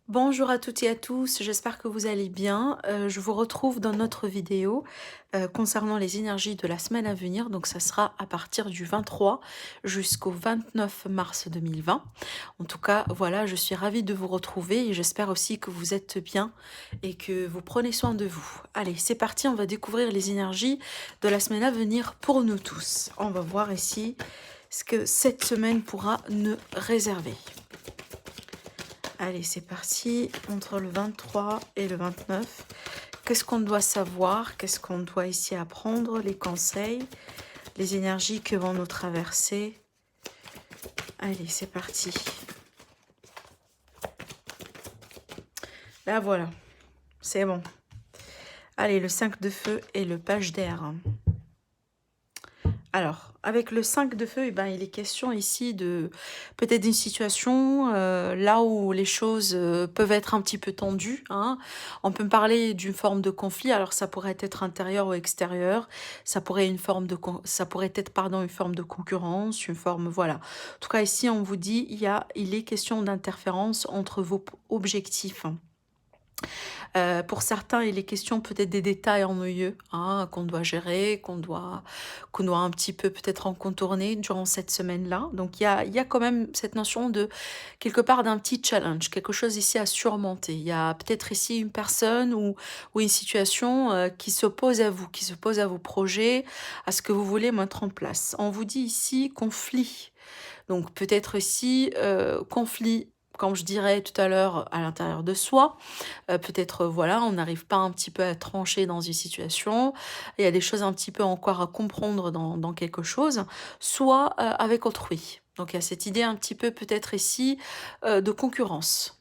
Bonjour à toutes et à tous, j'espère que vous allez bien. Je vous retrouve dans notre vidéo concernant les énergies de la semaine à venir. Donc ça sera à partir du 23 jusqu'au 29 mars 2020. En tout cas, voilà, je suis ravie de vous retrouver et j'espère aussi que vous êtes bien et que vous prenez soin de vous. Allez, c'est parti, on va découvrir les énergies de la semaine à venir pour nous tous. On va voir ici ce que cette semaine pourra nous réserver. Allez, c'est parti, entre le 23 et le 29. Qu'est-ce qu'on doit savoir? Qu'est-ce qu'on doit ici apprendre? Les conseils, les énergies que vont nous traverser. Allez, c'est parti. Là, voilà, c'est bon. Allez, le 5 de feu et le page d'air. Alors, avec le 5 de feu, eh ben, il est question ici de peut-être d'une situation là où les choses peuvent être un petit peu tendues, hein. On peut parler d'une forme de conflit. Alors, ça pourrait être intérieur ou extérieur. Ça pourrait ça pourrait être pardon une forme de concurrence, une forme voilà. En tout cas, ici, on vous dit il est question d'interférence entre vos objectifs. Pour certains, il est question peut-être des détails ennuyeux, hein, qu'on doit gérer, qu'on doit un petit peu peut-être en contourner durant cette semaine-là. Donc il y a quand même cette notion de quelque part d'un petit challenge, quelque chose ici à surmonter. Il y a peut-être ici une personne ou une situation qui s'oppose à vous, qui s'oppose à vos projets, à ce que vous voulez mettre en place. On vous dit ici conflit. Donc peut-être ici conflit, comme je dirais tout à l'heure, à l'intérieur de soi. Peut-être, voilà, on n'arrive pas un petit peu à trancher dans une situation. Il y a des choses un petit peu encore à comprendre dans quelque chose, soit avec autrui. Donc il y a cette idée un petit peu peut-être ici de concurrence.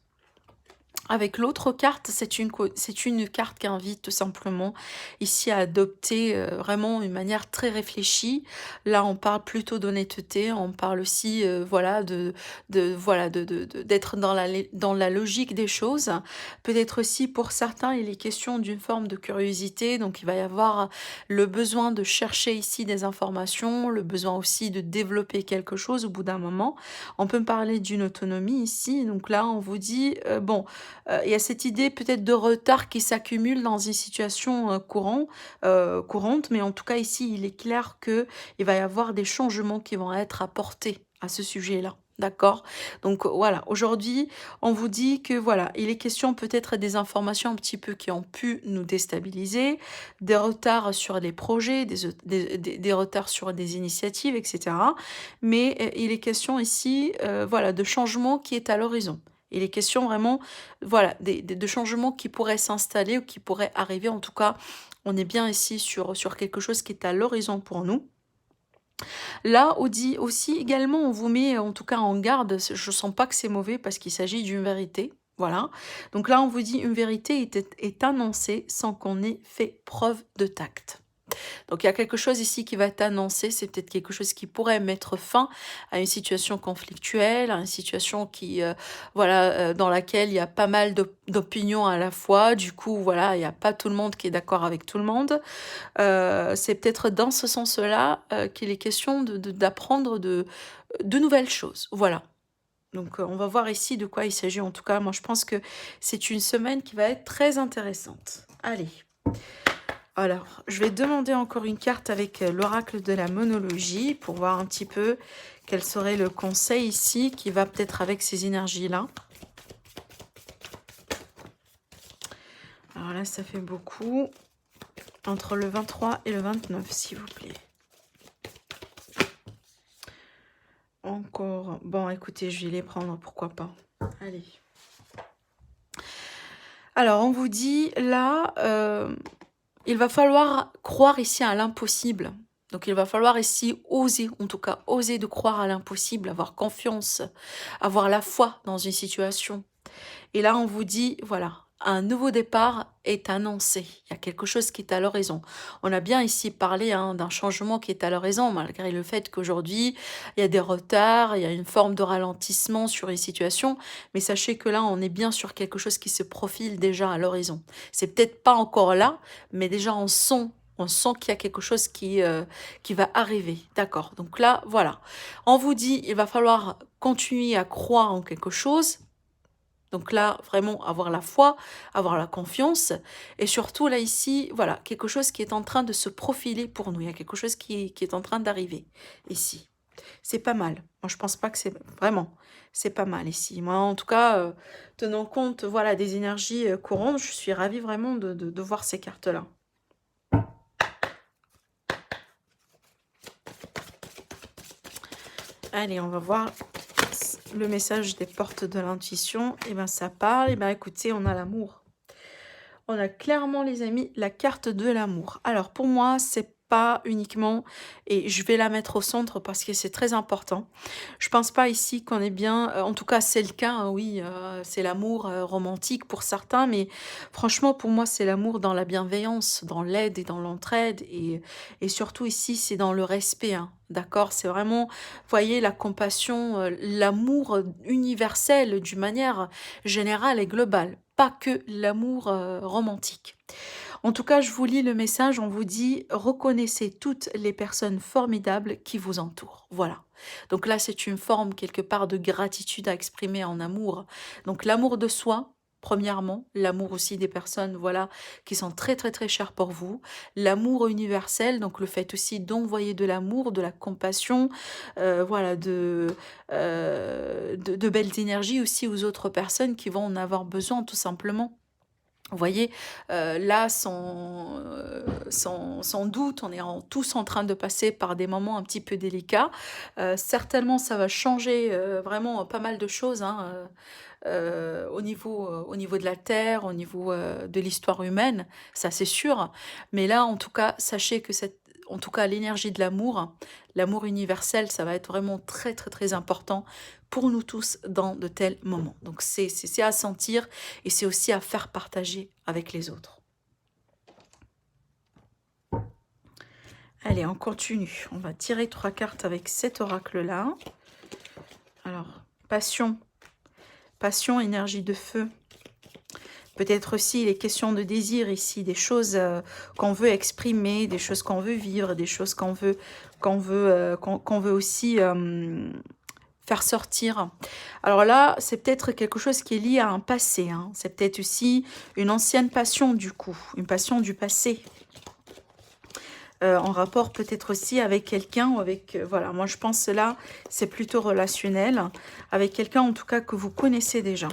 Avec l'autre carte, c'est une carte qui invite tout simplement ici à adopter vraiment une manière très réfléchie. Là, on parle plutôt d'honnêteté, on parle aussi voilà d'être dans la logique des choses. Peut-être aussi pour certains, il est question d'une forme de curiosité, donc il va y avoir le besoin de chercher ici des informations, le besoin aussi de développer quelque chose au bout d'un moment. On peut me parler d'une autonomie ici, donc là on vous dit bon, il y a cette idée peut-être de retard qui s'accumule dans une situation courante, mais en tout cas ici, il est clair que il va y avoir des changements qui vont être apportés à ce sujet-là. D'accord? Donc voilà, aujourd'hui, on vous dit que voilà, il est question peut-être des informations un petit peu qui ont pu nous déstabiliser, des retards sur des projets, des retards sur des initiatives, etc. Mais il est question ici, voilà, de changements qui est à l'horizon. Il est question vraiment, voilà, de changements qui pourraient s'installer ou qui pourraient arriver. En tout cas, on est bien ici sur quelque chose qui est à l'horizon pour nous. Là, on dit aussi également, on vous met en tout cas en garde. Je sens pas que c'est mauvais parce qu'il s'agit d'une vérité. Voilà. Donc là, on vous dit une vérité est annoncée sans qu'on ait fait preuve de tact. Donc il y a quelque chose ici qui va être annoncé, c'est peut-être quelque chose qui pourrait mettre fin à une situation conflictuelle, à une situation qui, voilà, dans laquelle il y a pas mal d'opinions à la fois. Du coup, voilà, il n'y a pas tout le monde qui est d'accord avec tout le monde. C'est peut-être dans ce sens-là qu'il est question d'apprendre de nouvelles choses. Voilà. Donc on va voir ici de quoi il s'agit. En tout cas, moi je pense que c'est une semaine qui va être très intéressante. Allez. Alors, je vais demander encore une carte avec l'oracle de la monologie pour voir un petit peu quel serait le conseil ici qui va peut-être avec ces énergies-là. Alors là, ça fait beaucoup. Entre le 23 et le 29, s'il vous plaît. Encore. Bon, écoutez, je vais les prendre, pourquoi pas. Allez. Alors, on vous dit, là, il va falloir croire ici à l'impossible. Donc il va falloir ici oser, en tout cas, oser de croire à l'impossible, avoir confiance, avoir la foi dans une situation. Et là, on vous dit, voilà, un nouveau départ est annoncé. Il y a quelque chose qui est à l'horizon. On a bien ici parlé d'un changement qui est à l'horizon, malgré le fait qu'aujourd'hui, il y a des retards, il y a une forme de ralentissement sur une situation. Mais sachez que là, on est bien sur quelque chose qui se profile déjà à l'horizon. C'est peut-être pas encore là, mais déjà on sent qu'il y a quelque chose qui va arriver. D'accord. Donc là, voilà. On vous dit, il va falloir continuer à croire en quelque chose Donc là, vraiment, avoir la foi, avoir la confiance. Et surtout, là, ici, voilà, quelque chose qui est en train de se profiler pour nous. Il y a quelque chose qui est en train d'arriver ici. C'est pas mal. Moi, je pense pas que c'est vraiment. C'est pas mal ici. Moi, en tout cas, tenant compte, voilà, des énergies courantes, je suis ravie vraiment de voir ces cartes-là. Allez, on va voir le message des portes de l'intuition. Et ben, ça parle. Et ben, écoutez, on a l'amour. On a clairement, les amis, la carte de l'amour. Alors, pour moi, c'est pas uniquement, et je vais la mettre au centre parce que c'est très important. Je pense pas ici qu'on est bien, en tout cas, c'est le cas, hein, oui, c'est l'amour romantique pour certains, mais franchement, pour moi, c'est l'amour dans la bienveillance, dans l'aide et dans l'entraide, et surtout ici, c'est dans le respect, hein. D'accord, c'est vraiment, voyez, la compassion, l'amour universel d'une manière générale et globale, pas que l'amour romantique. En tout cas, je vous lis le message, on vous dit: «Reconnaissez toutes les personnes formidables qui vous entourent». Voilà. Donc là, c'est une forme quelque part de gratitude à exprimer en amour. Donc l'amour de soi, premièrement, l'amour aussi des personnes, voilà, qui sont très, très, très chères pour vous. L'amour universel, donc le fait aussi d'envoyer de l'amour, de la compassion, voilà, de belles énergies aussi aux autres personnes qui vont en avoir besoin tout simplement. Vous voyez, là, sans doute, on est tous en train de passer par des moments un petit peu délicats. Certainement, ça va changer vraiment pas mal de choses, hein, au niveau de la Terre, au niveau de l'histoire humaine, ça c'est sûr. Mais là, en tout cas, sachez que en tout cas, l'énergie de l'amour, l'amour universel, ça va être vraiment très très très important pour nous tous dans de tels moments. Donc c'est à sentir et c'est aussi à faire partager avec les autres. Allez, on continue. On va tirer 3 cartes avec cet oracle-là. Alors, passion. Passion, énergie de feu. Peut-être aussi les questions de désir ici, des choses qu'on veut exprimer, des choses qu'on veut vivre, des choses qu'on veut aussi faire sortir. Alors là, c'est peut-être quelque chose qui est lié à un passé, hein. C'est peut-être aussi une ancienne passion du coup, une passion du passé. En rapport peut-être aussi avec quelqu'un ou avec... voilà, moi je pense là, c'est plutôt relationnel, avec quelqu'un en tout cas que vous connaissez déjà.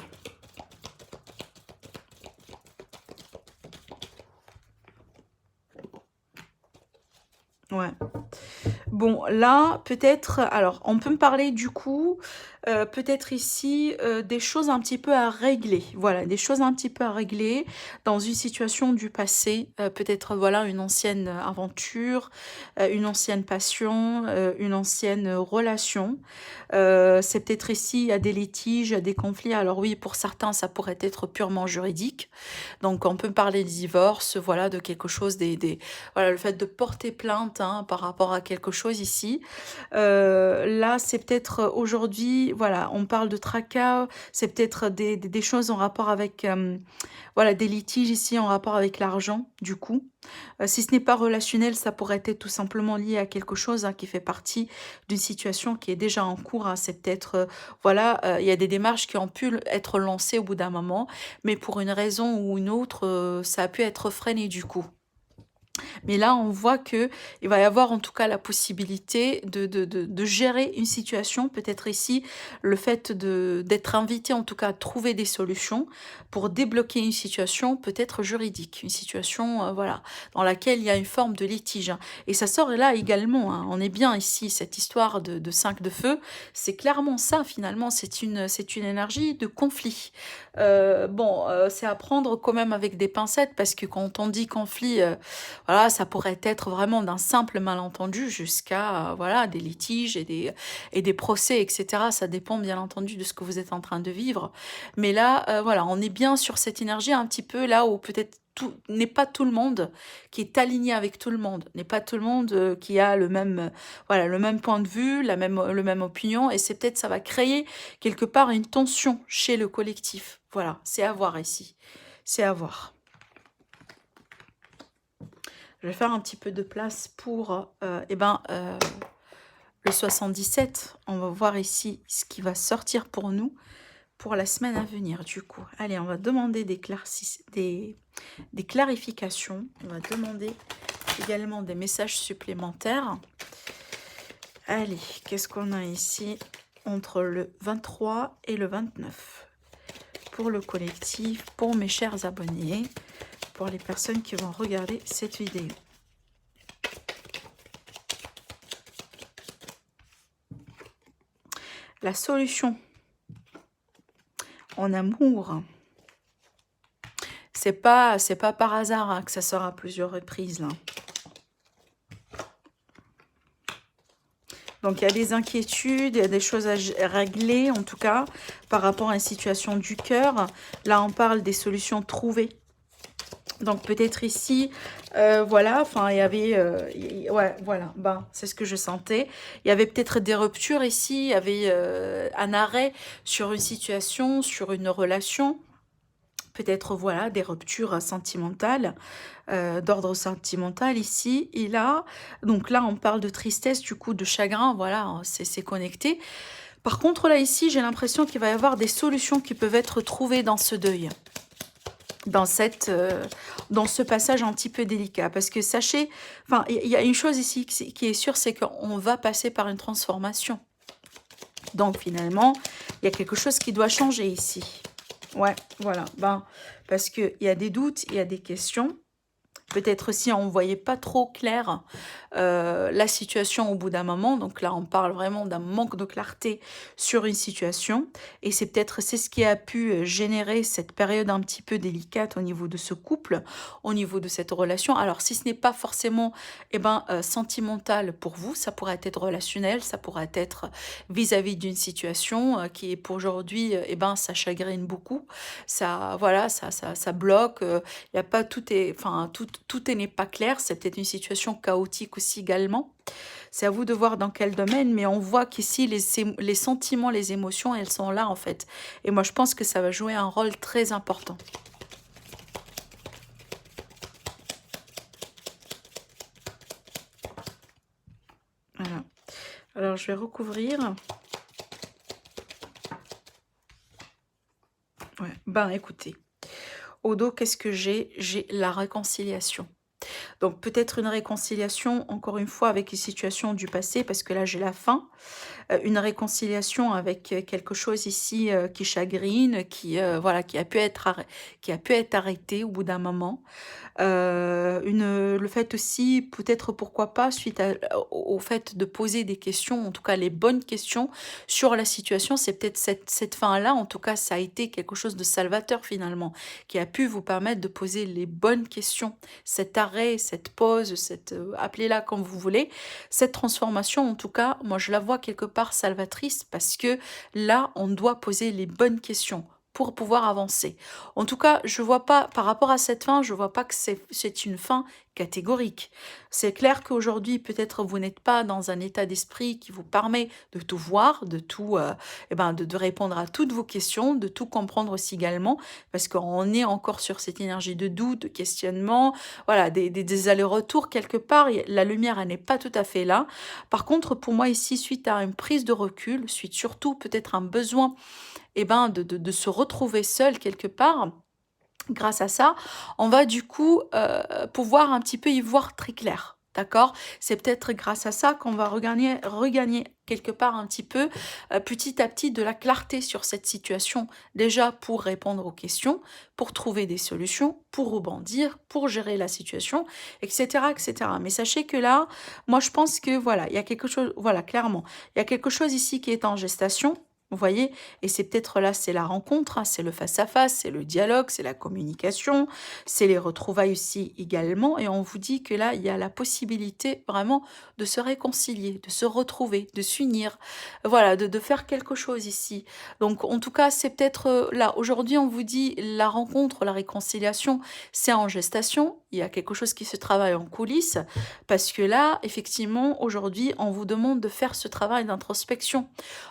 Ouais. Bon, là, peut-être, alors, on peut me parler du coup, peut-être ici, des choses un petit peu à régler. Voilà, des choses un petit peu à régler dans une situation du passé. Peut-être, voilà, une ancienne aventure, une ancienne passion, une ancienne relation. C'est peut-être ici, il y a des litiges, il y a des conflits. Alors oui, pour certains, ça pourrait être purement juridique. Donc, on peut parler de divorce, voilà, de quelque chose, voilà, le fait de porter plainte hein, par rapport à quelque chose ici. Là, c'est peut-être aujourd'hui, voilà, on parle de tracas, c'est peut-être des choses en rapport avec, voilà, des litiges ici en rapport avec l'argent, du coup. Si ce n'est pas relationnel, ça pourrait être tout simplement lié à quelque chose hein, qui fait partie d'une situation qui est déjà en cours. Hein. C'est peut-être, voilà, il y a des démarches qui ont pu être lancées au bout d'un moment, mais pour une raison ou une autre, ça a pu être freiné du coup. Mais là, on voit que il va y avoir en tout cas la possibilité de gérer une situation. Peut-être ici, le fait d'être invité en tout cas à trouver des solutions pour débloquer une situation peut-être juridique, une situation voilà, dans laquelle il y a une forme de litige. Hein. Et ça sort là également. Hein. On est bien ici, cette histoire de 5 de feu. C'est clairement ça finalement. C'est une énergie de conflit. Bon, c'est à prendre quand même avec des pincettes parce que quand on dit conflit, voilà, ça pourrait être vraiment d'un simple malentendu jusqu'à voilà, des litiges et des procès, etc. Ça dépend bien entendu de ce que vous êtes en train de vivre. Mais là, voilà, on est bien sur cette énergie un petit peu là où peut-être tout n'est pas tout le monde qui est aligné avec tout le monde, n'est pas tout le monde qui a le même voilà le même point de vue, le même opinion et c'est peut-être ça va créer quelque part une tension chez le collectif. Voilà, c'est à voir ici. C'est à voir. Je vais faire un petit peu de place pour le 77. On va voir ici ce qui va sortir pour nous pour la semaine à venir, du coup. Allez, on va demander des clarifications. On va demander également des messages supplémentaires. Allez, qu'est-ce qu'on a ici entre le 23 et le 29 pour le collectif, pour mes chers abonnés, pour les personnes qui vont regarder cette vidéo. La solution en amour, c'est pas par hasard hein, que ça sort à plusieurs reprises là. Donc il y a des inquiétudes, il y a des choses à régler en tout cas par rapport à une situation du cœur. Là on parle des solutions trouvées. Donc peut-être ici, voilà, enfin il y avait, ouais voilà, ben c'est ce que je sentais. Il y avait peut-être des ruptures ici, il y avait un arrêt sur une situation, sur une relation. Peut-être voilà des ruptures sentimentales, d'ordre sentimental ici et là. Donc là on parle de tristesse, du coup de chagrin, voilà, c'est connecté. Par contre là ici j'ai l'impression qu'il va y avoir des solutions qui peuvent être trouvées dans ce deuil. Dans ce passage un petit peu délicat. Parce que sachez, enfin, il y a une chose ici qui est sûre, c'est qu'on va passer par une transformation. Donc finalement, il y a quelque chose qui doit changer ici. Ouais, voilà. Ben, parce qu'il y a des doutes, il y a des questions. Peut-être aussi on ne voyait pas trop clair la situation au bout d'un moment. Donc là, on parle vraiment d'un manque de clarté sur une situation. Et c'est ce qui a pu générer cette période un petit peu délicate au niveau de ce couple, au niveau de cette relation. Alors si ce n'est pas forcément sentimental pour vous, ça pourrait être relationnel, ça pourrait être vis-à-vis d'une situation qui est pour aujourd'hui, ça chagrine beaucoup. Ça, voilà, ça bloque. Il y a pas tout est, enfin tout n'est pas clair. C'est peut-être une situation chaotique aussi également. C'est à vous de voir dans quel domaine, mais on voit qu'ici les sentiments, les émotions, elles sont là en fait. Et moi je pense que ça va jouer un rôle très important. Voilà. Alors je vais recouvrir. Ouais. Ben écoutez, au dos, qu'est-ce que j'ai? J'ai la réconciliation. Donc peut-être une réconciliation, encore une fois, avec les situations du passé, parce que là j'ai la fin. Une réconciliation avec quelque chose ici qui chagrine, voilà, qui a pu être arrêté au bout d'un moment. Le fait aussi, peut-être pourquoi pas, au fait de poser des questions, en tout cas les bonnes questions sur la situation, c'est peut-être cette fin-là, en tout cas ça a été quelque chose de salvateur finalement, qui a pu vous permettre de poser les bonnes questions, cet arrêt, cette pause, appelez-la comme vous voulez, cette transformation, en tout cas, moi je la vois quelque part salvatrice parce que là, on doit poser les bonnes questions pour pouvoir avancer. En tout cas, je vois pas, par rapport à cette fin, je vois pas que c'est une fin catégorique. C'est clair qu'aujourd'hui, peut-être vous n'êtes pas dans un état d'esprit qui vous permet de tout voir, de tout, de répondre à toutes vos questions, de tout comprendre aussi également, parce qu'on est encore sur cette énergie de doute, de questionnement, voilà, des allers-retours quelque part. La lumière, elle n'est pas tout à fait là. Par contre, pour moi ici, suite à une prise de recul, suite surtout peut-être un besoin de se retrouver seul quelque part, grâce à ça, on va du coup pouvoir un petit peu y voir très clair. D'accord? C'est peut-être grâce à ça qu'on va regagner quelque part un petit peu, petit à petit, de la clarté sur cette situation. Déjà pour répondre aux questions, pour trouver des solutions, pour rebondir, pour gérer la situation, etc., etc. Mais sachez que là, moi je pense que voilà, il y a quelque chose, voilà, clairement, il y a quelque chose ici qui est en gestation. Vous voyez, et c'est peut-être là, c'est la rencontre, hein, c'est le face-à-face, c'est le dialogue, c'est la communication, c'est les retrouvailles aussi également. Et on vous dit que là, il y a la possibilité vraiment de se réconcilier, de se retrouver, de s'unir, voilà, de faire quelque chose ici. Donc, en tout cas, c'est peut-être là. Aujourd'hui, on vous dit la rencontre, la réconciliation, c'est en gestation. Il y a quelque chose qui se travaille en coulisses, parce que là, effectivement, aujourd'hui, on vous demande de faire ce travail d'introspection.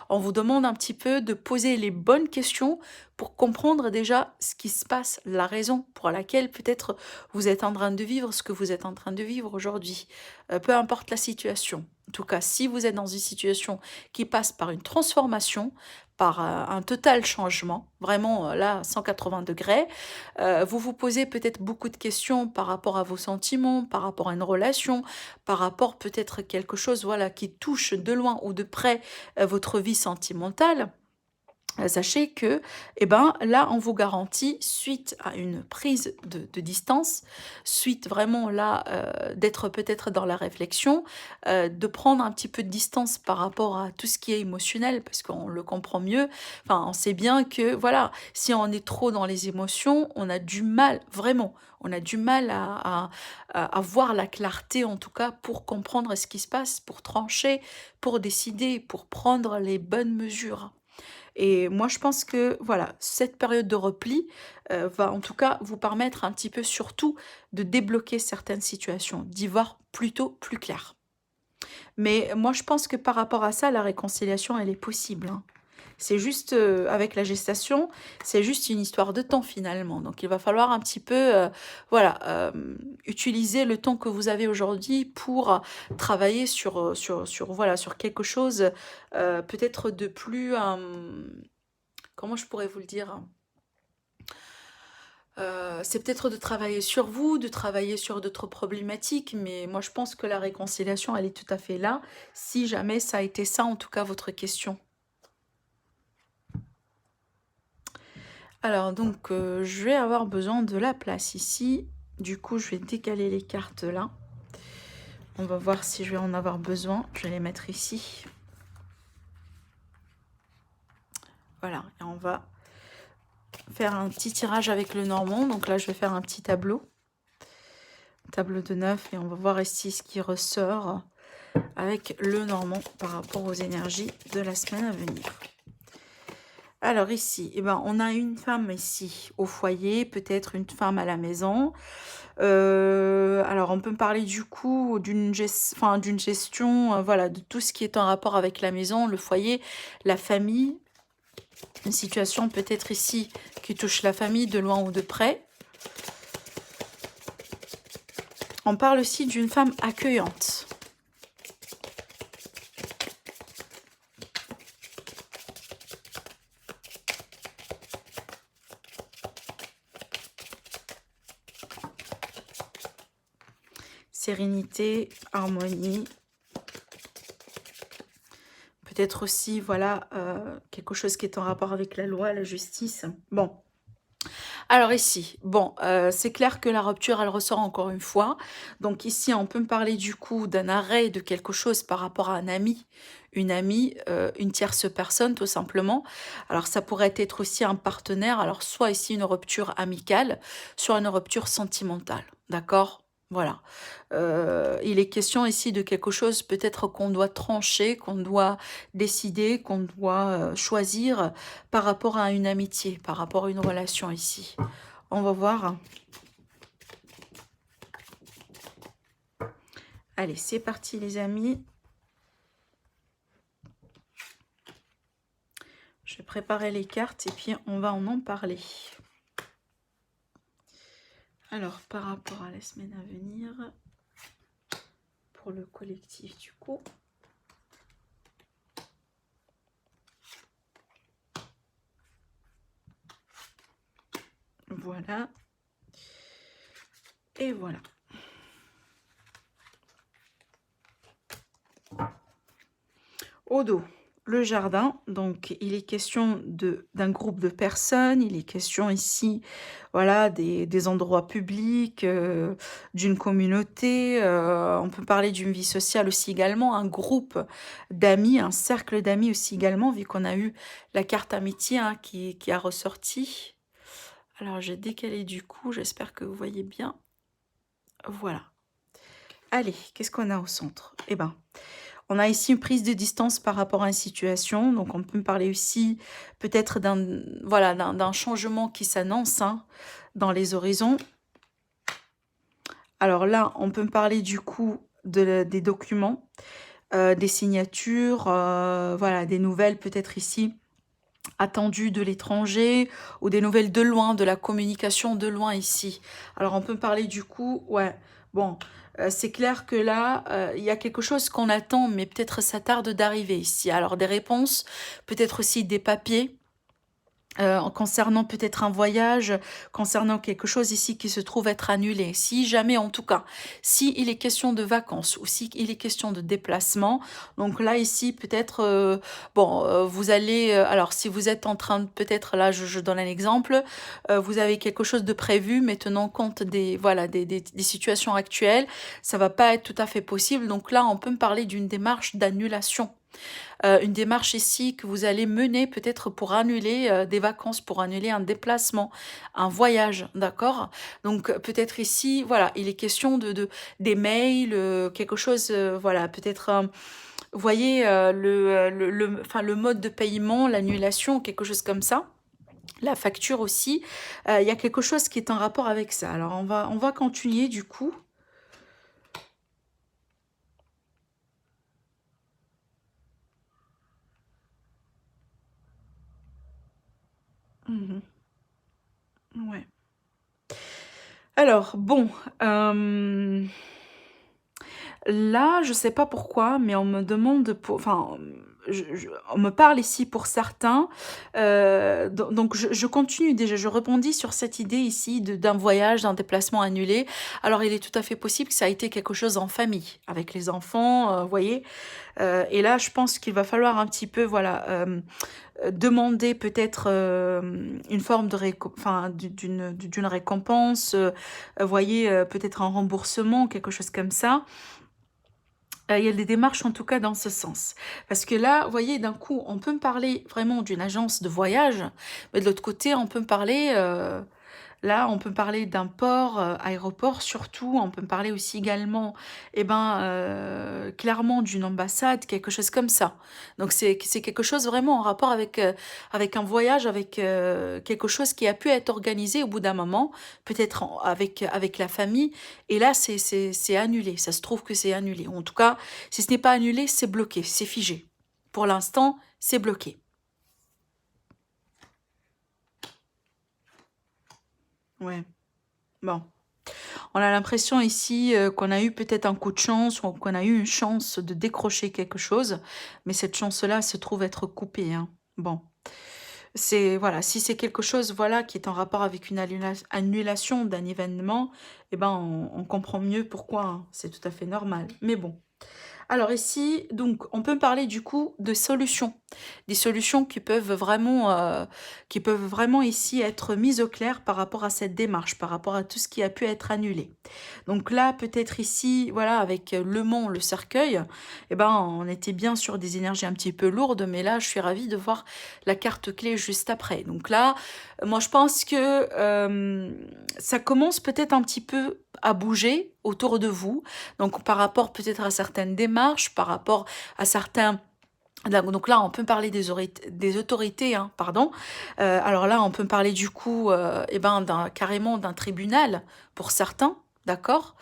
On vous demande un petit peu de poser les bonnes questions pour comprendre déjà ce qui se passe, la raison pour laquelle peut-être vous êtes en train de vivre ce que vous êtes en train de vivre aujourd'hui. Peu importe la situation. En tout cas, si vous êtes dans une situation qui passe par une transformation, par un total changement, vraiment là, 180 degrés, vous vous posez peut-être beaucoup de questions par rapport à vos sentiments, par rapport à une relation, par rapport peut-être à quelque chose voilà, qui touche de loin ou de près votre vie sentimentale. Sachez que, eh ben, là, on vous garantit, suite à une prise de distance, suite vraiment là, d'être peut-être dans la réflexion, de prendre un petit peu de distance par rapport à tout ce qui est émotionnel, parce qu'on le comprend mieux. Enfin, on sait bien que, voilà, si on est trop dans les émotions, on a du mal, vraiment, on a du mal à voir la clarté, en tout cas, pour comprendre ce qui se passe, pour trancher, pour décider, pour prendre les bonnes mesures. Et moi, je pense que voilà, cette période de repli va en tout cas vous permettre un petit peu surtout de débloquer certaines situations, d'y voir plutôt plus clair. Mais moi, je pense que par rapport à ça, la réconciliation, elle est possible, hein. C'est juste avec la gestation, c'est juste une histoire de temps finalement. Donc il va falloir un petit peu, voilà, utiliser le temps que vous avez aujourd'hui pour travailler voilà, sur quelque chose peut-être de plus, comment je pourrais vous le dire? C'est peut-être de travailler sur vous, de travailler sur d'autres problématiques, mais moi je pense que la réconciliation, elle est tout à fait là, si jamais ça a été ça, en tout cas, votre question. Alors donc, je vais avoir besoin de la place ici. Du coup, je vais décaler les cartes là. On va voir si je vais en avoir besoin. Je vais les mettre ici. Voilà, et on va faire un petit tirage avec le normand. Donc là, je vais faire un petit tableau. Tableau de 9 et on va voir ici ce qui ressort avec le normand par rapport aux énergies de la semaine à venir. Alors ici, eh ben, on a une femme ici au foyer, peut-être une femme à la maison. Alors on peut me parler du coup d'une gestion, voilà, de tout ce qui est en rapport avec la maison, le foyer, la famille. Une situation peut-être ici qui touche la famille de loin ou de près. On parle aussi d'une femme accueillante. Sérénité, harmonie. Peut-être aussi, voilà, quelque chose qui est en rapport avec la loi, la justice. Bon. Alors ici, bon, c'est clair que la rupture, elle ressort encore une fois. Donc ici, on peut me parler du coup d'un arrêt de quelque chose par rapport à un ami, une amie, une tierce personne tout simplement. Alors ça pourrait être aussi un partenaire. Alors soit ici une rupture amicale, soit une rupture sentimentale. D'accord? Voilà. Il est question ici de quelque chose peut-être qu'on doit trancher, qu'on doit décider, qu'on doit choisir par rapport à une amitié, par rapport à une relation ici. On va voir. Allez, c'est parti les amis. Je vais préparer les cartes et puis on va en parler. Alors, par rapport à la semaine à venir, pour le collectif du coup. Voilà. Et voilà. Au dos, le jardin. Donc, il est question d'un groupe de personnes. Il est question ici, voilà, des endroits publics, d'une communauté. On peut parler d'une vie sociale aussi également. Un groupe d'amis, un cercle d'amis aussi également, vu qu'on a eu la carte amitié hein, qui a ressorti. Alors, j'ai décalé du coup. J'espère que vous voyez bien. Voilà. Allez, qu'est-ce qu'on a au centre? Eh ben, on a ici une prise de distance par rapport à une situation. Donc, on peut me parler aussi peut-être d'un changement qui s'annonce hein, dans les horizons. Alors là, on peut me parler du coup des documents, des signatures, voilà, des nouvelles peut-être ici attendues de l'étranger ou des nouvelles de loin, de la communication de loin ici. Alors on peut parler du coup, ouais, bon, c'est clair que là, il y a quelque chose qu'on attend, mais peut-être ça tarde d'arriver ici. Alors des réponses, peut-être aussi des papiers, concernant peut-être un voyage, concernant quelque chose ici qui se trouve être annulé. Si jamais, en tout cas, si il est question de vacances ou si il est question de déplacement, donc là ici peut-être, bon, vous allez, alors si vous êtes en train de, peut-être là, je donne un exemple, vous avez quelque chose de prévu, mais tenant compte des, voilà, des situations actuelles, ça va pas être tout à fait possible. Donc là, on peut me parler d'une démarche d'annulation, une démarche ici que vous allez mener peut-être pour annuler des vacances, pour annuler un déplacement, un voyage, d'accord? Donc peut-être ici, voilà, il est question des mails, quelque chose, voilà, peut-être, vous voyez, enfin, le mode de paiement, l'annulation, quelque chose comme ça. La facture aussi, il y a quelque chose qui est en rapport avec ça. Alors on va continuer du coup. Mhm. Ouais. Alors, bon, là, je sais pas pourquoi, mais on me demande pour, enfin, on me parle ici pour certains. Donc, je continue déjà, je rebondis sur cette idée ici d'un voyage, d'un déplacement annulé. Alors, il est tout à fait possible que ça a été quelque chose en famille, avec les enfants, vous voyez. Et là, je pense qu'il va falloir un petit peu, voilà, demander peut-être une forme de enfin, d'une récompense, voyez, peut-être un remboursement, quelque chose comme ça. Il y a des démarches en tout cas dans ce sens. Parce que là, vous voyez, d'un coup, on peut me parler vraiment d'une agence de voyage, mais de l'autre côté, on peut me parler, là, on peut parler d'un port, aéroport surtout. On peut me parler aussi également, eh ben, clairement d'une ambassade, quelque chose comme ça. Donc c'est quelque chose vraiment en rapport avec, avec un voyage, avec quelque chose qui a pu être organisé au bout d'un moment, peut-être avec la famille. Et là, c'est annulé. Ça se trouve que c'est annulé. En tout cas, si ce n'est pas annulé, c'est bloqué, c'est figé. Pour l'instant, c'est bloqué. Ouais. Bon. On a l'impression ici qu'on a eu peut-être un coup de chance ou qu'on a eu une chance de décrocher quelque chose, mais cette chance-là se trouve être coupée, hein. Bon, c'est voilà, si c'est quelque chose voilà qui est en rapport avec une annulation d'un événement, eh ben on comprend mieux pourquoi, hein. C'est tout à fait normal. Mais bon. Alors ici, donc, on peut parler du coup de solutions. Des solutions qui peuvent vraiment ici être mises au clair par rapport à cette démarche, par rapport à tout ce qui a pu être annulé. Donc là, peut-être ici, voilà, avec le mont, le cercueil, eh ben, on était bien sur des énergies un petit peu lourdes, mais là, je suis ravie de voir la carte clé juste après. Donc là, moi, je pense que ça commence peut-être un petit peu à bouger autour de vous. Donc par rapport peut-être à certaines démarches, par rapport à certains... Donc là, on peut parler des autorités, hein, pardon. Alors là, on peut parler du coup, eh ben, carrément d'un tribunal pour certains, d'accord?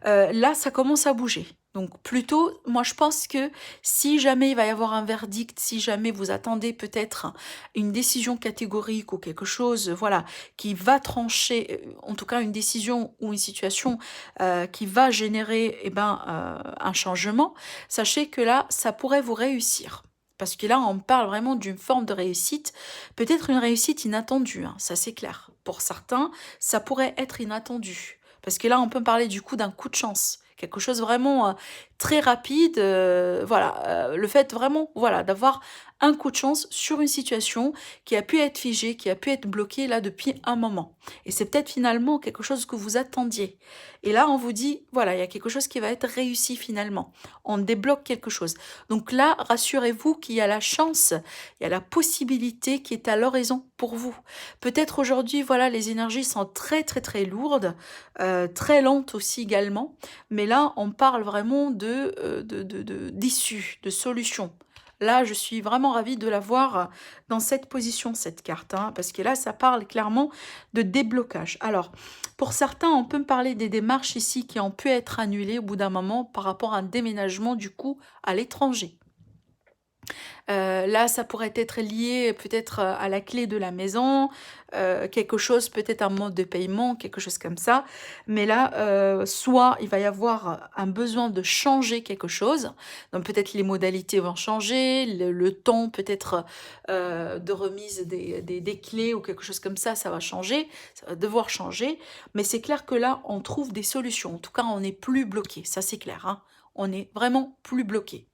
Là, ça commence à bouger. Donc plutôt, moi je pense que si jamais il va y avoir un verdict, si jamais vous attendez peut-être une décision catégorique ou quelque chose, voilà, qui va trancher, en tout cas une décision ou une situation qui va générer eh ben, un changement, sachez que là, ça pourrait vous réussir. Parce que là, on parle vraiment d'une forme de réussite, peut-être une réussite inattendue, hein, ça c'est clair. Pour certains, ça pourrait être inattendu. Parce que là, on peut parler du coup d'un coup de chance. Quelque chose vraiment très rapide. Voilà, le fait vraiment voilà, d'avoir un coup de chance sur une situation qui a pu être figée, qui a pu être bloquée là depuis un moment. Et c'est peut-être finalement quelque chose que vous attendiez. Et là, on vous dit, voilà, il y a quelque chose qui va être réussi finalement. On débloque quelque chose. Donc là, rassurez-vous qu'il y a la chance, il y a la possibilité qui est à l'horizon pour vous. Peut-être aujourd'hui, voilà, les énergies sont très très très lourdes, très lentes aussi également, mais là, on parle vraiment d'issue, de solution. Là, je suis vraiment ravie de la voir dans cette position, cette carte, hein, parce que là, ça parle clairement de déblocage. Alors, pour certains, on peut me parler des démarches ici qui ont pu être annulées au bout d'un moment par rapport à un déménagement, du coup, à l'étranger. Là, ça pourrait être lié peut-être à la clé de la maison, quelque chose, peut-être un mode de paiement, quelque chose comme ça. Mais là, soit il va y avoir un besoin de changer quelque chose, donc peut-être les modalités vont changer, le temps peut-être de remise des clés ou quelque chose comme ça va changer, ça va devoir changer. Mais c'est clair que là, on trouve des solutions. En tout cas, on n'est plus bloqué, ça c'est clair, hein. On est vraiment plus bloqué.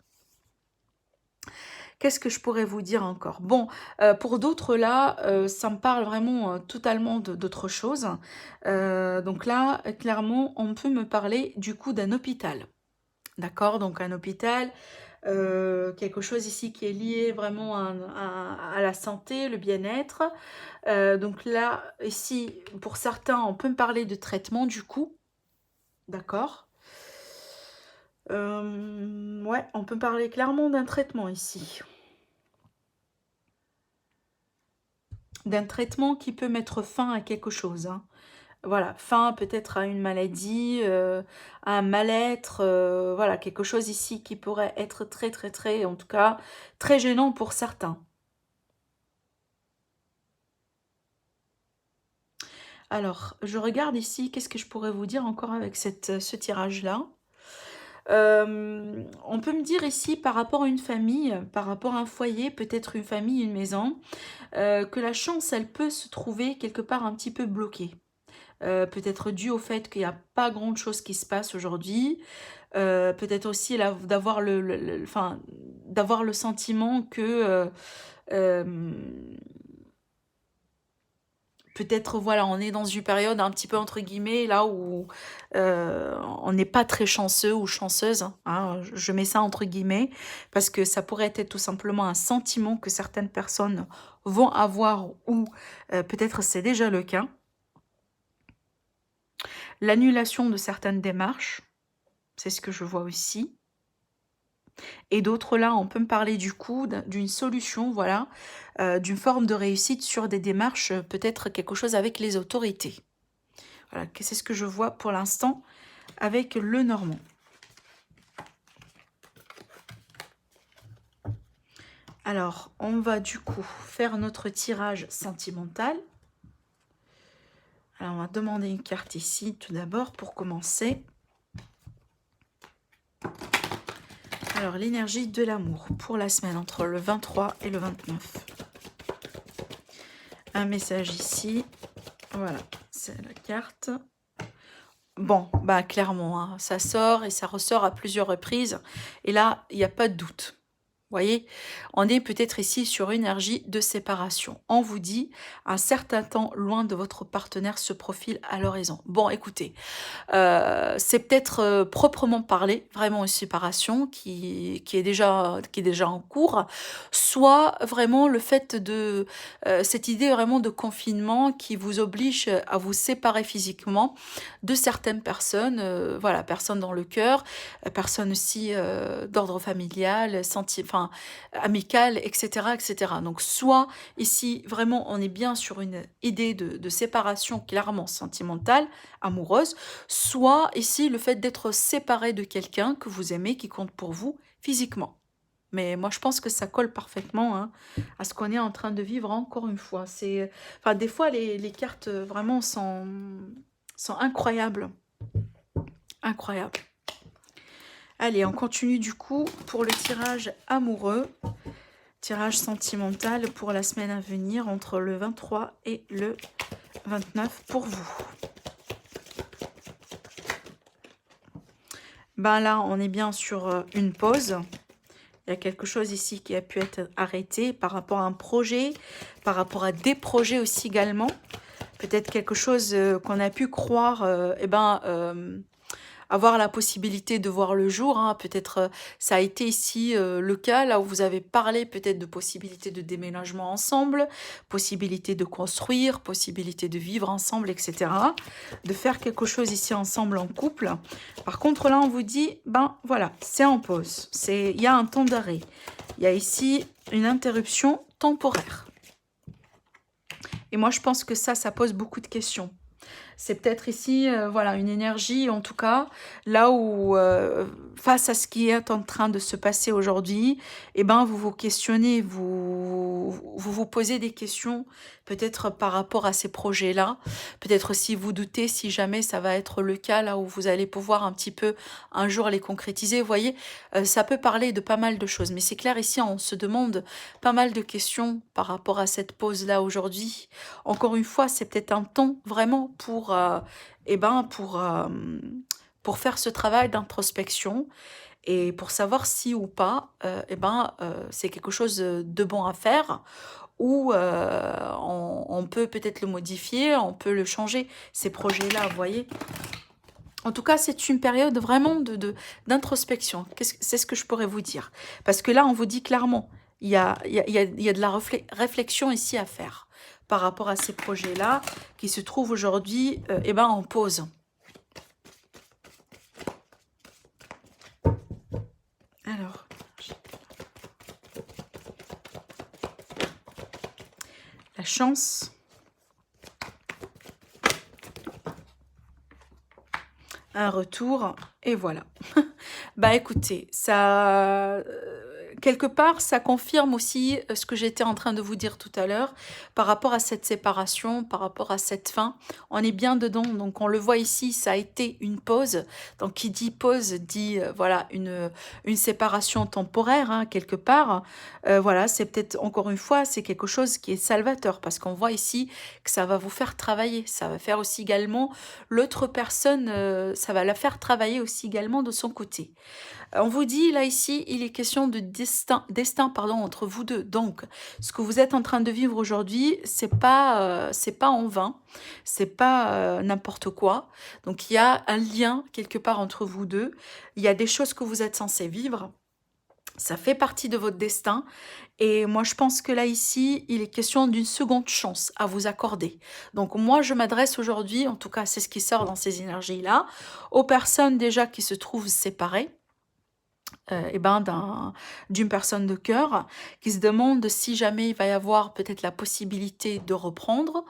Qu'est-ce que je pourrais vous dire encore? Bon, pour d'autres là, ça me parle vraiment, totalement d'autre chose. Donc là, clairement, on peut me parler du coup d'un hôpital. D'accord? Donc un hôpital, quelque chose ici qui est lié vraiment à la santé, le bien-être. Donc là, ici, pour certains, on peut me parler de traitement du coup. D'accord? Ouais, on peut parler clairement d'un traitement ici. D'un traitement qui peut mettre fin à quelque chose, hein. Voilà, fin peut-être à une maladie, à un mal-être, voilà, quelque chose ici qui pourrait être très, très, très, en tout cas, très gênant pour certains. Alors, je regarde ici, qu'est-ce que je pourrais vous dire encore avec ce tirage-là? On peut me dire ici, par rapport à une famille, par rapport à un foyer, peut-être une famille, une maison, que la chance, elle peut se trouver quelque part un petit peu bloquée. Peut-être dû au fait qu'il n'y a pas grand-chose qui se passe aujourd'hui. Peut-être aussi d'avoir enfin, d'avoir le sentiment que euh, peut-être voilà, on est dans une période un petit peu entre guillemets là où on n'est pas très chanceux ou chanceuse, hein, je mets ça entre guillemets parce que ça pourrait être tout simplement un sentiment que certaines personnes vont avoir ou peut-être c'est déjà le cas. L'annulation de certaines démarches, c'est ce que je vois aussi. Et d'autres là, on peut me parler du coup d'une solution, voilà, d'une forme de réussite sur des démarches, peut-être quelque chose avec les autorités. Voilà, c'est ce que je vois pour l'instant avec le Normand. Alors, on va du coup faire notre tirage sentimental. Alors, on va demander une carte ici tout d'abord pour commencer. Alors, l'énergie de l'amour pour la semaine entre le 23 et le 29. Un message ici. Voilà, c'est la carte. Bon, bah clairement, hein, ça sort et ça ressort à plusieurs reprises. Et là, il n'y a pas de doute. Vous voyez, on est peut-être ici sur une énergie de séparation. On vous dit, un certain temps loin de votre partenaire se profile à l'horizon. Bon, écoutez, c'est peut-être proprement parlé, vraiment une séparation qui est déjà en cours, soit vraiment le fait de cette idée vraiment de confinement qui vous oblige à vous séparer physiquement de certaines personnes, voilà, personnes dans le cœur, personnes aussi d'ordre familial, enfin, amical, etc., etc. Donc soit ici vraiment on est bien sur une idée de séparation clairement sentimentale, amoureuse, soit ici le fait d'être séparé de quelqu'un que vous aimez, qui compte pour vous physiquement. Mais moi, je pense que ça colle parfaitement, hein, à ce qu'on est en train de vivre encore une fois. Enfin, des fois, les cartes vraiment sont incroyables. Incroyables. Allez, on continue du coup pour le tirage amoureux. Tirage sentimental pour la semaine à venir entre le 23 et le 29 pour vous. Ben là, on est bien sur une pause. Il y a quelque chose ici qui a pu être arrêté par rapport à un projet, par rapport à des projets aussi également. Peut-être quelque chose qu'on a pu croire, avoir la possibilité de voir le jour, hein. Peut-être ça a été ici le cas, là où vous avez parlé peut-être de possibilité de déménagement ensemble, possibilité de construire, possibilité de vivre ensemble, etc. De faire quelque chose ici ensemble en couple. Par contre, là, on vous dit, ben voilà, c'est en pause. Il y a un temps d'arrêt. Il y a ici une interruption temporaire. Et moi, je pense que ça pose beaucoup de questions. C'est peut-être ici, voilà, une énergie, en tout cas, là où, face à ce qui est en train de se passer aujourd'hui, eh ben, vous vous questionnez, vous posez des questions, peut-être par rapport à ces projets-là. Peut-être aussi vous doutez si jamais ça va être le cas, là où vous allez pouvoir un petit peu un jour les concrétiser. Vous voyez, ça peut parler de pas mal de choses. Mais c'est clair, ici, on se demande pas mal de questions par rapport à cette pause-là aujourd'hui. Encore une fois, c'est peut-être un temps vraiment eh ben, pour faire ce travail d'introspection et pour savoir si ou pas, eh ben, c'est quelque chose de bon à faire ou on peut peut-être le modifier, on peut le changer, ces projets-là, vous voyez. En tout cas, c'est une période vraiment d'introspection. C'est ce que je pourrais vous dire. Parce que là, on vous dit clairement, il y a de la réflexion ici à faire par rapport à ces projets-là qui se trouvent aujourd'hui eh ben, en pause. Alors, la chance, un retour, et voilà. Bah écoutez, ça, quelque part, ça confirme aussi ce que j'étais en train de vous dire tout à l'heure par rapport à cette séparation, par rapport à cette fin. On est bien dedans, donc on le voit ici, ça a été une pause. Donc qui dit pause dit voilà une séparation temporaire hein, quelque part. Voilà, c'est peut-être encore une fois, c'est quelque chose qui est salvateur parce qu'on voit ici que ça va vous faire travailler. Ça va faire aussi également l'autre personne, ça va la faire travailler aussi également de son côté. On vous dit là ici, il est question de destin pardon, entre vous deux. Donc, ce que vous êtes en train de vivre aujourd'hui, c'est pas en vain, c'est pas n'importe quoi. Donc, il y a un lien quelque part entre vous deux. Il y a des choses que vous êtes censés vivre. Ça fait partie de votre destin. Et moi, je pense que là, ici, il est question d'une seconde chance à vous accorder. Donc, moi, je m'adresse aujourd'hui, en tout cas, c'est ce qui sort dans ces énergies-là, aux personnes déjà qui se trouvent séparées eh ben, d'une personne de cœur qui se demande si jamais il va y avoir peut-être la possibilité de reprendre.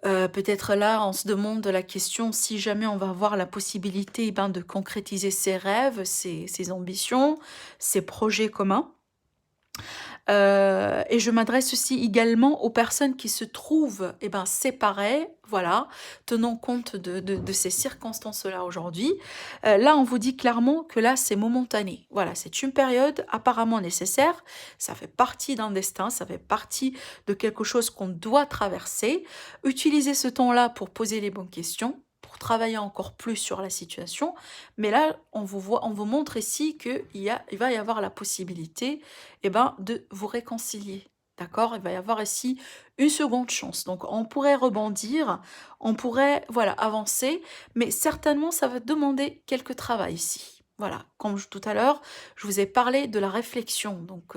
Peut-être là, on se demande la question si jamais on va avoir la possibilité eh ben, de concrétiser ses rêves, ses ambitions, ses projets communs. Et je m'adresse aussi également aux personnes qui se trouvent eh ben, séparées, voilà, tenant compte de ces circonstances-là aujourd'hui. Là, on vous dit clairement que là, c'est momentané. Voilà, c'est une période apparemment nécessaire. Ça fait partie d'un destin, ça fait partie de quelque chose qu'on doit traverser. Utilisez ce temps-là pour poser les bonnes questions, pour travailler encore plus sur la situation. Mais là, on vous montre ici il va y avoir la possibilité eh ben, de vous réconcilier. D'accord? Il va y avoir ici une seconde chance. Donc, on pourrait rebondir, on pourrait, voilà, avancer, mais certainement, ça va demander quelques travail ici. Voilà, comme tout à l'heure, je vous ai parlé de la réflexion. Donc,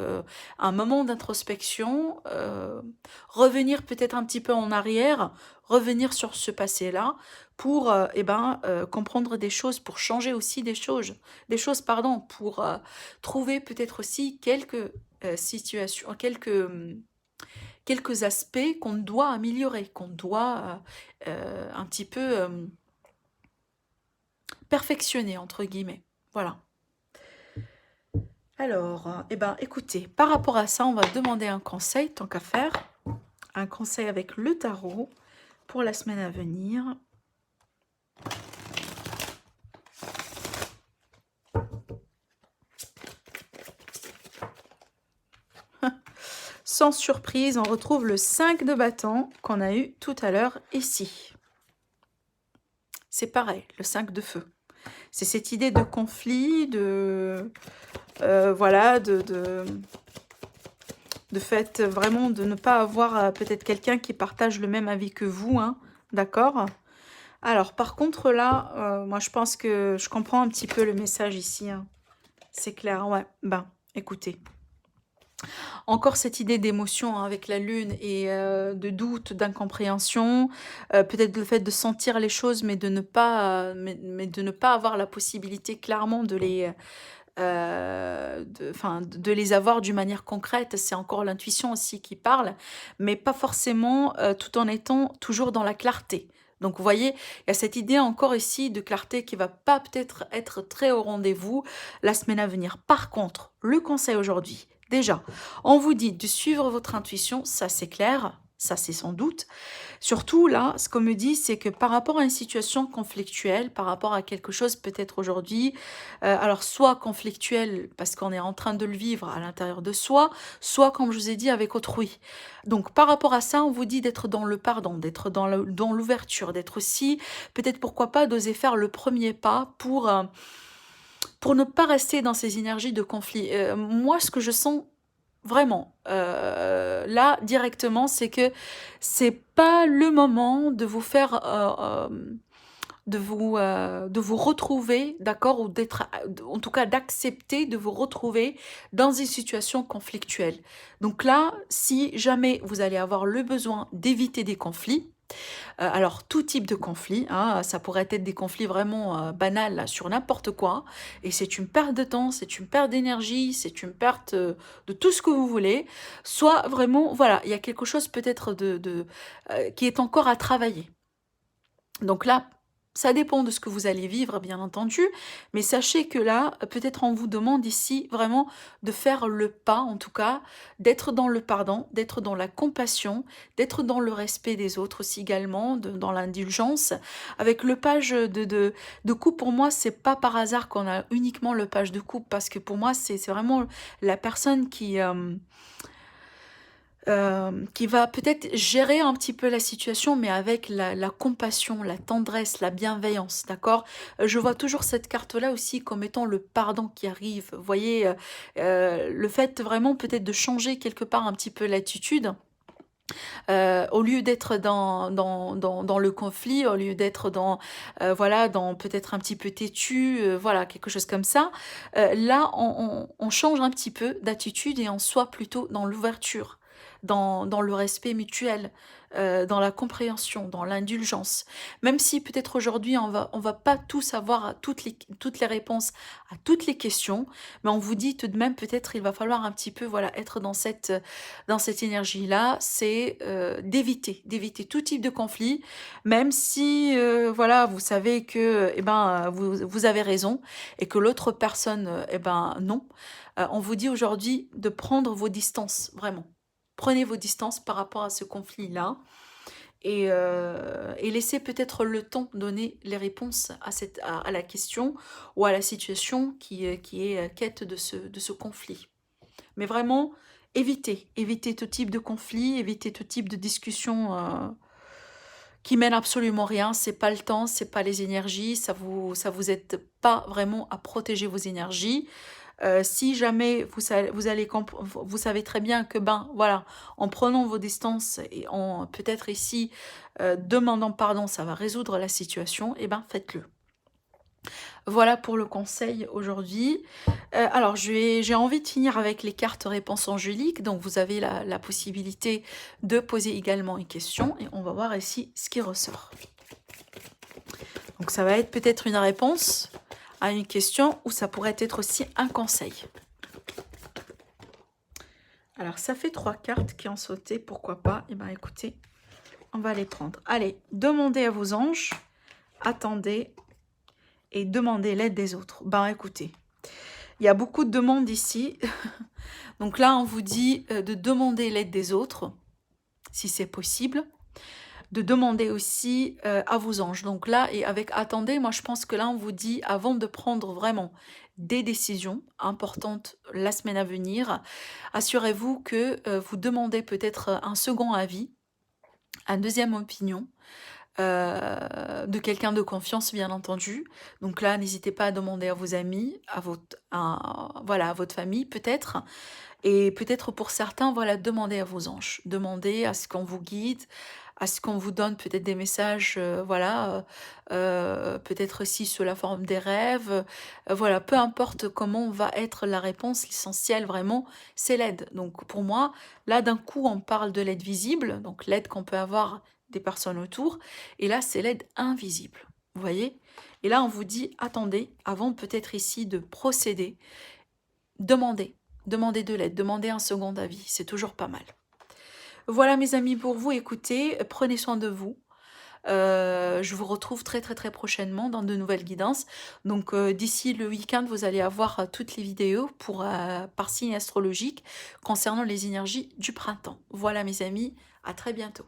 un moment d'introspection, revenir peut-être un petit peu en arrière, revenir sur ce passé-là pour eh ben, comprendre des choses, pour changer aussi des choses pardon, pour trouver peut-être aussi quelques situations, quelques aspects qu'on doit améliorer, qu'on doit un petit peu perfectionner, entre guillemets. Voilà. Alors, eh ben, écoutez, par rapport à ça, on va demander un conseil, tant qu'à faire. Un conseil avec le tarot pour la semaine à venir. Sans surprise, on retrouve le 5 de bâton qu'on a eu tout à l'heure ici. C'est pareil, le 5 de feu. C'est cette idée de conflit, voilà, de fait vraiment de ne pas avoir peut-être quelqu'un qui partage le même avis que vous, hein, d'accord? Alors, par contre, là, moi, je pense que je comprends un petit peu le message ici, hein. C'est clair, ouais. Ben, écoutez. Encore cette idée d'émotion hein, avec la lune et de doute, d'incompréhension, peut-être le fait de sentir les choses mais de ne pas, mais de ne pas avoir la possibilité clairement de les avoir d'une manière concrète. C'est encore l'intuition aussi qui parle, mais pas forcément tout en étant toujours dans la clarté. Donc vous voyez, il y a cette idée encore ici de clarté qui va pas peut-être être très au rendez-vous la semaine à venir. Par contre, le conseil aujourd'hui, déjà, on vous dit de suivre votre intuition, ça c'est clair, ça c'est sans doute. Surtout là, ce qu'on me dit, c'est que par rapport à une situation conflictuelle, par rapport à quelque chose peut-être aujourd'hui, alors soit conflictuel parce qu'on est en train de le vivre à l'intérieur de soi, soit comme je vous ai dit avec autrui. Donc par rapport à ça, on vous dit d'être dans le pardon, d'être dans l'ouverture, d'être aussi, peut-être pourquoi pas, d'oser faire le premier pas pour ne pas rester dans ces énergies de conflit. Moi, ce que je sens vraiment, là, directement, c'est que c'est pas le moment de vous faire, de vous retrouver, d'accord, ou d'être, en tout cas d'accepter de vous retrouver dans une situation conflictuelle. Donc là, si jamais vous allez avoir le besoin d'éviter des conflits, alors tout type de conflit, hein, ça pourrait être des conflits vraiment banals là, sur n'importe quoi, et c'est une perte de temps, c'est une perte d'énergie, c'est une perte de tout ce que vous voulez, soit vraiment, voilà, il y a quelque chose peut-être qui est encore à travailler. Donc là, ça dépend de ce que vous allez vivre, bien entendu, mais sachez que là, peut-être on vous demande ici vraiment de faire le pas, en tout cas, d'être dans le pardon, d'être dans la compassion, d'être dans le respect des autres aussi également, dans l'indulgence. Avec le page de coupe, pour moi, c'est pas par hasard qu'on a uniquement le page de coupe, parce que pour moi, c'est vraiment la personne qui va peut-être gérer un petit peu la situation, mais avec la compassion, la tendresse, la bienveillance, d'accord? Je vois toujours cette carte-là aussi comme étant le pardon qui arrive. Vous voyez, le fait vraiment peut-être de changer quelque part un petit peu l'attitude, au lieu d'être dans le conflit, au lieu d'être voilà, dans peut-être un petit peu têtu, voilà, quelque chose comme ça. Là, on change un petit peu d'attitude et on soit plutôt dans l'ouverture, dans le respect mutuel, dans la compréhension, dans l'indulgence. Même si peut-être aujourd'hui on va pas tous avoir toutes les réponses à toutes les questions, mais on vous dit tout de même peut-être il va falloir un petit peu voilà être dans cette énergie-là, c'est d'éviter tout type de conflit, même si voilà vous savez que eh ben vous avez raison et que l'autre personne eh ben non. On vous dit aujourd'hui de prendre vos distances vraiment. Prenez vos distances par rapport à ce conflit-là et laissez peut-être le temps de donner les réponses à la question ou à la situation qui est quête de ce conflit. Mais vraiment, évitez tout type de conflit, évitez tout type de discussion qui mène absolument rien. C'est pas le temps, c'est pas les énergies, ça vous aide pas vraiment à protéger vos énergies. Si jamais vous savez très bien que ben voilà, en prenant vos distances et en peut-être ici demandant pardon, ça va résoudre la situation, et ben faites-le. Voilà pour le conseil aujourd'hui. Alors, j'ai envie de finir avec les cartes réponses angéliques. Donc, vous avez la possibilité de poser également une question et on va voir ici ce qui ressort. Donc, ça va être peut-être une réponse à une question ou ça pourrait être aussi un conseil. Alors, ça fait 3 cartes qui ont sauté, pourquoi pas. Eh bien, écoutez, on va les prendre. Allez, demandez à vos anges, attendez et demandez l'aide des autres. Ben, écoutez, il y a beaucoup de demandes ici. Donc là, on vous dit de demander l'aide des autres, si c'est possible. De demander aussi à vos anges. Donc là, et avec attendez, moi je pense que là, on vous dit, avant de prendre vraiment des décisions importantes la semaine à venir, assurez-vous que vous demandez peut-être un second avis, une deuxième opinion, de quelqu'un de confiance, bien entendu. Donc là, n'hésitez pas à demander à vos amis, voilà, à votre famille peut-être. Et peut-être pour certains, voilà, demandez à vos anges. Demandez à ce qu'on vous guide, à ce qu'on vous donne peut-être des messages, voilà, peut-être aussi sous la forme des rêves. Voilà, peu importe comment va être la réponse, l'essentiel vraiment, c'est l'aide. Donc pour moi, là d'un coup, on parle de l'aide visible, donc l'aide qu'on peut avoir des personnes autour, et là, c'est l'aide invisible. Vous voyez? Et là, on vous dit, attendez, avant peut-être ici de procéder, demandez. Demandez de l'aide, demandez un second avis, c'est toujours pas mal. Voilà mes amis pour vous, écoutez, prenez soin de vous. Je vous retrouve très, très, très prochainement dans de nouvelles guidances. Donc, d'ici le week-end, vous allez avoir, toutes les vidéos par signe astrologique concernant les énergies du printemps. Voilà mes amis, à très bientôt.